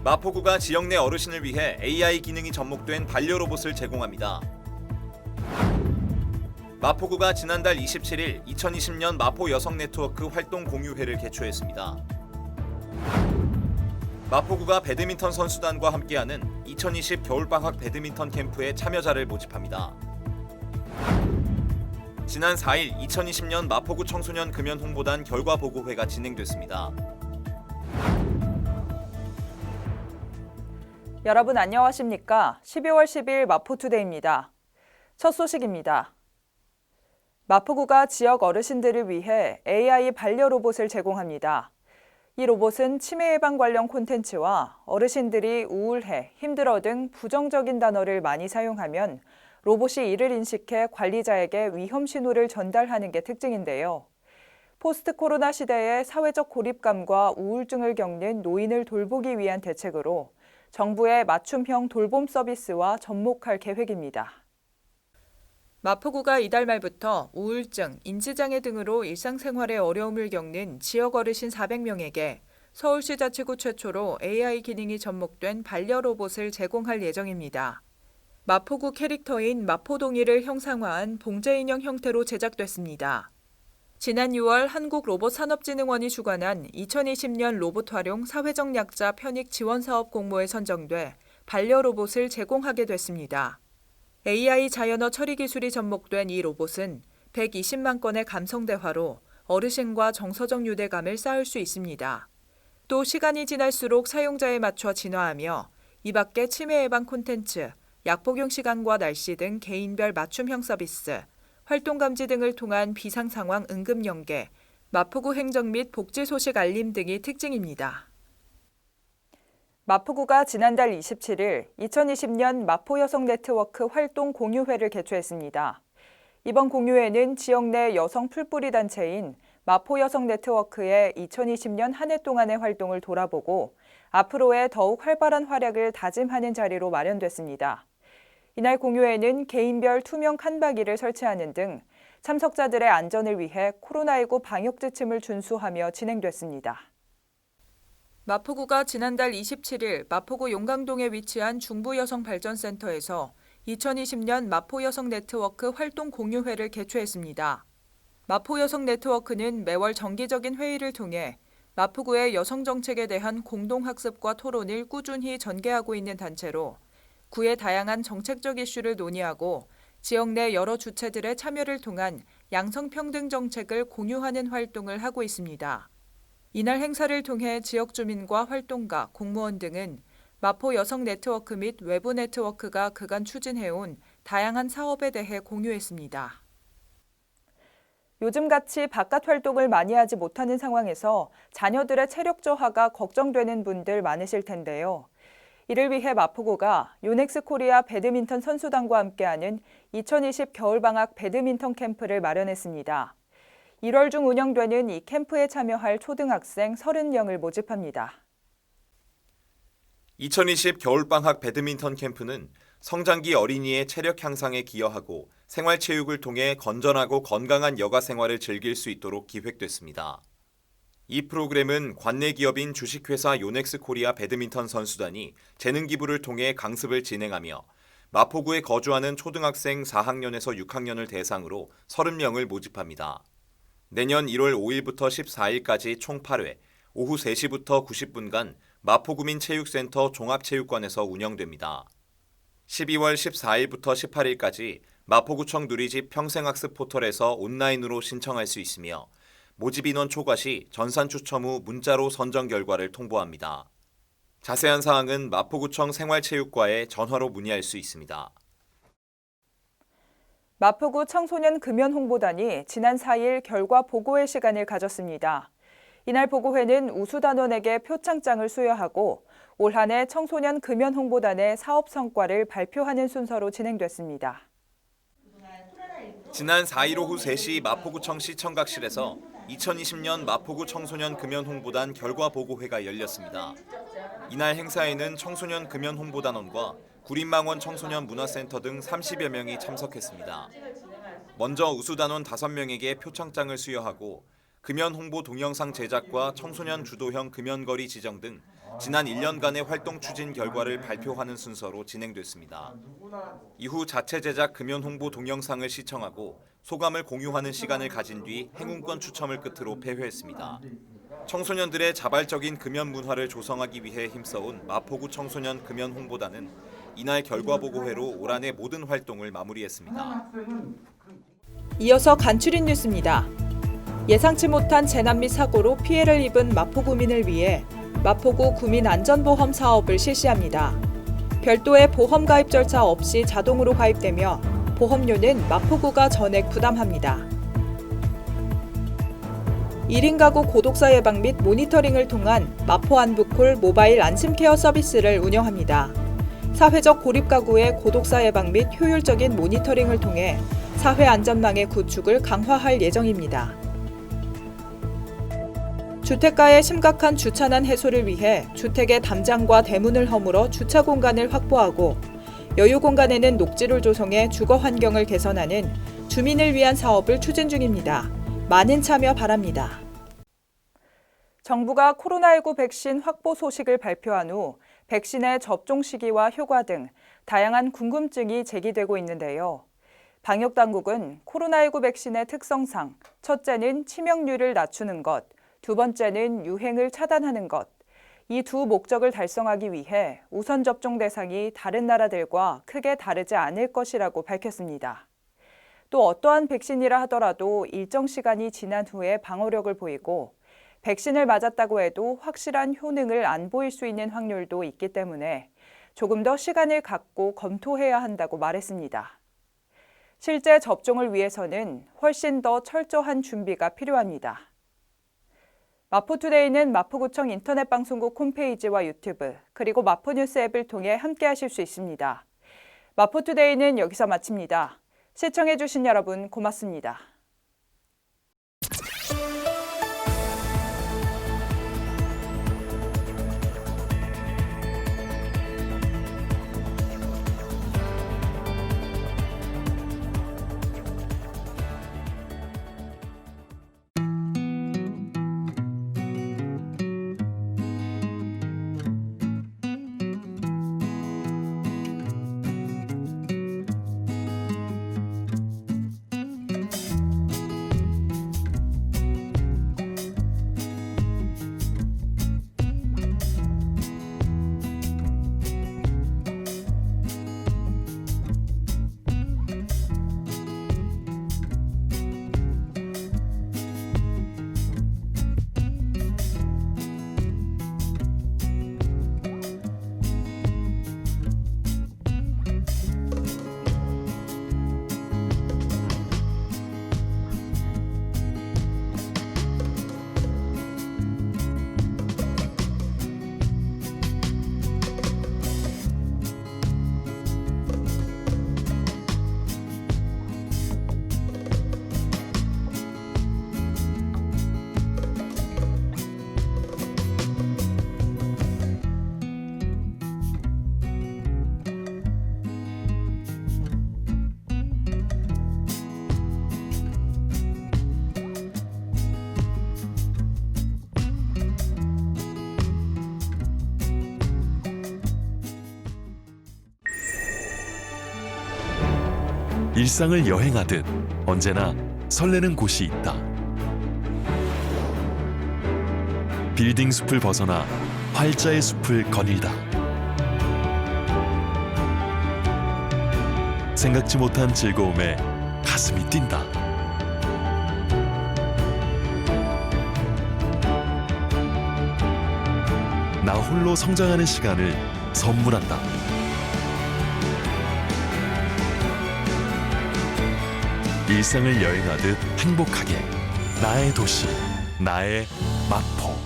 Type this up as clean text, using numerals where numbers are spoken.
마포구가 지역 내 어르신을 위해 AI 기능이 접목된 반려로봇을 제공합니다. 마포구가 지난달 27일 2020년 마포 여성 네트워크 활동 공유회를 개최했습니다. 마포구가 배드민턴 선수단과 함께하는 2020 겨울방학 배드민턴 캠프에 참여자를 모집합니다. 지난 4일 2020년 마포구 청소년 금연 홍보단 결과 보고회가 진행됐습니다. 여러분 안녕하십니까? 12월 10일 마포투데이입니다. 첫 소식입니다. 마포구가 지역 어르신들을 위해 AI 반려로봇을 제공합니다. 이 로봇은 치매 예방 관련 콘텐츠와 어르신들이 우울해, 힘들어 등 부정적인 단어를 많이 사용하면 로봇이 이를 인식해 관리자에게 위험 신호를 전달하는 게 특징인데요. 포스트 코로나 시대의 사회적 고립감과 우울증을 겪는 노인을 돌보기 위한 대책으로 정부의 맞춤형 돌봄 서비스와 접목할 계획입니다. 마포구가 이달 말부터 우울증, 인지장애 등으로 일상생활에 어려움을 겪는 지역 어르신 400명에게 서울시 자치구 최초로 AI 기능이 접목된 반려로봇을 제공할 예정입니다. 마포구 캐릭터인 마포동이를 형상화한 봉제인형 형태로 제작됐습니다. 지난 6월 한국로봇산업진흥원이 주관한 2020년 로봇 활용 사회적 약자 편익 지원 사업 공모에 선정돼 반려로봇을 제공하게 됐습니다. AI 자연어 처리 기술이 접목된 이 로봇은 120만 건의 감성 대화로 어르신과 정서적 유대감을 쌓을 수 있습니다. 또 시간이 지날수록 사용자에 맞춰 진화하며 이 밖에 치매 예방 콘텐츠, 약 복용 시간과 날씨 등 개인별 맞춤형 서비스, 활동 감지 등을 통한 비상 상황 응급 연계, 마포구 행정 및 복지 소식 알림 등이 특징입니다. 마포구가 지난달 27일 2020년 마포 여성 네트워크 활동 공유회를 개최했습니다. 이번 공유회는 지역 내 여성 풀뿌리 단체인 마포 여성 네트워크의 2020년 한 해 동안의 활동을 돌아보고 앞으로의 더욱 활발한 활약을 다짐하는 자리로 마련됐습니다. 이날 공유회는 개인별 투명 칸박이를 설치하는 등 참석자들의 안전을 위해 코로나19 방역 지침을 준수하며 진행됐습니다. 마포구가 지난달 27일 마포구 용강동에 위치한 중부여성발전센터에서 2020년 마포여성 네트워크 활동 공유회를 개최했습니다. 마포여성 네트워크는 매월 정기적인 회의를 통해 마포구의 여성 정책에 대한 공동학습과 토론을 꾸준히 전개하고 있는 단체로 구의 다양한 정책적 이슈를 논의하고 지역 내 여러 주체들의 참여를 통한 양성평등 정책을 공유하는 활동을 하고 있습니다. 이날 행사를 통해 지역 주민과 활동가, 공무원 등은 마포 여성 네트워크 및 외부 네트워크가 그간 추진해온 다양한 사업에 대해 공유했습니다. 요즘같이 바깥 활동을 많이 하지 못하는 상황에서 자녀들의 체력 저하가 걱정되는 분들 많으실 텐데요. 이를 위해 마포구가 요넥스 코리아 배드민턴 선수단과 함께하는 2020 겨울방학 배드민턴 캠프를 마련했습니다. 1월 중 운영되는 이 캠프에 참여할 초등학생 30명을 모집합니다. 2020 겨울방학 배드민턴 캠프는 성장기 어린이의 체력 향상에 기여하고 생활체육을 통해 건전하고 건강한 여가 생활을 즐길 수 있도록 기획됐습니다. 이 프로그램은 관내 기업인 주식회사 요넥스 코리아 배드민턴 선수단이 재능 기부를 통해 강습을 진행하며 마포구에 거주하는 초등학생 4학년에서 6학년을 대상으로 30명을 모집합니다. 내년 1월 5일부터 14일까지 총 8회, 오후 3시부터 90분간 마포구민체육센터 종합체육관에서 운영됩니다. 12월 14일부터 18일까지 마포구청 누리집 평생학습 포털에서 온라인으로 신청할 수 있으며 모집 인원 초과 시 전산 추첨 후 문자로 선정 결과를 통보합니다. 자세한 사항은 마포구청 생활체육과에 전화로 문의할 수 있습니다. 마포구 청소년 금연 홍보단이 지난 4일 결과 보고회 시간을 가졌습니다. 이날 보고회는 우수단원에게 표창장을 수여하고 올 한 해 청소년 금연 홍보단의 사업 성과를 발표하는 순서로 진행됐습니다. 지난 4일 오후 3시 마포구청 시청각실에서 2020년 마포구 청소년 금연 홍보단 결과 보고회가 열렸습니다. 이날 행사에는 청소년 금연 홍보단원과 구린망원 청소년 문화센터 등 30여 명이 참석했습니다. 먼저 우수단원 5명에게 표창장을 수여하고 금연 홍보 동영상 제작과 청소년 주도형 금연거리 지정 등 지난 1년간의 활동 추진 결과를 발표하는 순서로 진행됐습니다. 이후 자체 제작 금연 홍보 동영상을 시청하고 소감을 공유하는 시간을 가진 뒤 행운권 추첨을 끝으로 폐회했습니다. 청소년들의 자발적인 금연 문화를 조성하기 위해 힘써온 마포구 청소년 금연 홍보단은 이날 결과보고회로 올 한해 모든 활동을 마무리했습니다. 이어서 간추린 뉴스입니다. 예상치 못한 재난 및 사고로 피해를 입은 마포구민을 위해 마포구 구민안전보험 사업을 실시합니다. 별도의 보험 가입 절차 없이 자동으로 가입되며 보험료는 마포구가 전액 부담합니다. 1인 가구 고독사 예방 및 모니터링을 통한 마포 안부콜 모바일 안심케어 서비스를 운영합니다. 사회적 고립 가구의 고독사 예방 및 효율적인 모니터링을 통해 사회 안전망의 구축을 강화할 예정입니다. 주택가의 심각한 주차난 해소를 위해 주택의 담장과 대문을 허물어 주차 공간을 확보하고 여유 공간에는 녹지를 조성해 주거 환경을 개선하는 주민을 위한 사업을 추진 중입니다. 많은 참여 바랍니다. 정부가 코로나19 백신 확보 소식을 발표한 후 백신의 접종 시기와 효과 등 다양한 궁금증이 제기되고 있는데요. 방역당국은 코로나19 백신의 특성상 첫째는 치명률을 낮추는 것, 두 번째는 유행을 차단하는 것, 이 두 목적을 달성하기 위해 우선 접종 대상이 다른 나라들과 크게 다르지 않을 것이라고 밝혔습니다. 또 어떠한 백신이라 하더라도 일정 시간이 지난 후에 방어력을 보이고 백신을 맞았다고 해도 확실한 효능을 안 보일 수 있는 확률도 있기 때문에 조금 더 시간을 갖고 검토해야 한다고 말했습니다. 실제 접종을 위해서는 훨씬 더 철저한 준비가 필요합니다. 마포투데이는 마포구청 인터넷방송국 홈페이지와 유튜브, 그리고 마포뉴스 앱을 통해 함께하실 수 있습니다. 마포투데이는 여기서 마칩니다. 시청해주신 여러분 고맙습니다. 일상을 여행하듯 언제나 설레는 곳이 있다. 빌딩 숲을 벗어나 활자의 숲을 거닐다. 생각지 못한 즐거움에 가슴이 뛴다. 나 홀로 성장하는 시간을 선물한다. 일상을 여행하듯 행복하게 나의 도시, 나의 마포.